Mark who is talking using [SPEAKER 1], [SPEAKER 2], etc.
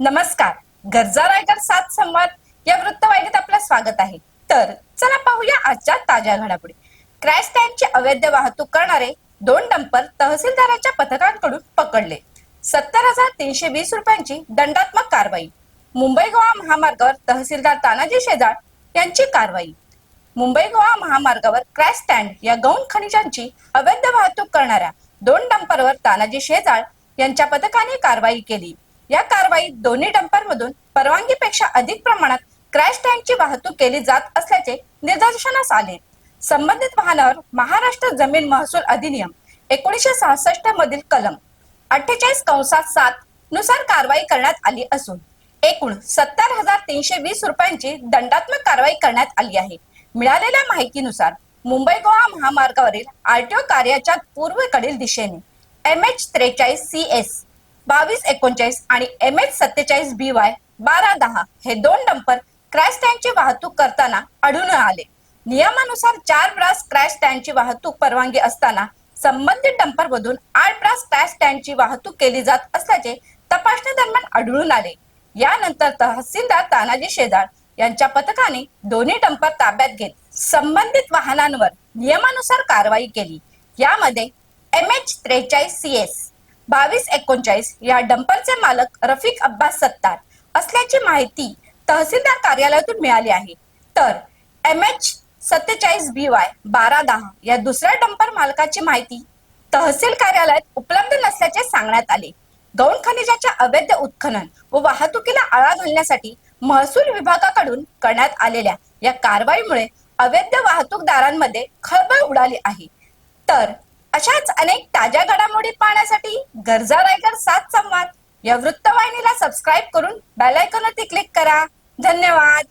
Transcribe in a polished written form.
[SPEAKER 1] नमस्कार. गरजा रायगड 7 संवाद या वृत्तवाहिनीत आपलं स्वागत आहे. तर चला पाहूया आजच्या ताज्या घडामोडी. क्रॅश टँकची अवैध वाहतूक करणारे 2 डंपर तहसीलदाराच्या पथकांकडून पकडले. 70,320 रुपयांची दंडात्मक कारवाई. मुंबई गोवा महामार्गावर तहसीलदार तानाजी शेजाळ यांची कारवाई. मुंबई गोवा महामार्गावर क्रॅश स्टँड या गौण खनिजांची अवैध वाहतूक करणाऱ्या 2 डंपरवर तानाजी शेजाळ यांच्या पथकाने कारवाई केली. या कारवाईत दोन्ही डंपरमधून परवानगीपेक्षा अधिक प्रमाणात क्रॅश टँकची वाहतूक केली जात असल्याचे निदर्शनास आले. संबंधित वाहनावर महाराष्ट्र जमीन महसूल अधिनियम 1966 मधील कलम 48(7) नुसार कारवाई करण्यात आली असून एकूण 70,320 रुपयांची दंडात्मक कारवाई करण्यात आली आहे. मिळालेल्या माहितीनुसार मुंबई गोवा महामार्गावरील आरटीओ कार्याच्या पूर्वेकडील दिशेने MH43CS 2239 आणि MH47BY 1210 हे 2 डंपर क्रॅश टँकची वाहतूक करताना आढळून आले. नियमानुसार 4 ब्रास क्रॅश टँकची वाहतूक परवानगी असताना संबंधित डंपर मधून 8 ब्रास क्रॅश टँकची वाहतूक केली जात असल्याचे तपासणी दरम्यान आढळून आले. यानंतर तहसीलदार तानाजी शेजाळ यांच्या पथकाने दोन्ही डंपर ताब्यात घेत संबंधित वाहनांवर नियमानुसार कारवाई केली. यामध्ये MH43CS 2239 या डंपरचे मालक रफिक अब्बास सत्तार असल्याची माहिती तहसीलदार कार्यालयातून मिळाली आहे. तर MH47BY 1210 या दुसऱ्या डंपर मालकाची माहिती तहसील कार्यालयात उपलब्ध नसल्याचे सांगण्यात आले. गौण खनिजाच्या अवैध उत्खनन व वाहतुकीला आळा घालण्यासाठी महसूल विभागाकडून करण्यात आलेल्या या कारवाईमुळे अवैध वाहतूकदारांमध्ये खळबळ उडाली आहे. तर अशाच अनेक ताज्या घडामोडी पाहण्यासाठी गरजा रायगड 7 संवाद या वृत्तवाहिनीला सबस्क्राईब करून बेल आयकॉनवरती क्लिक करा. धन्यवाद.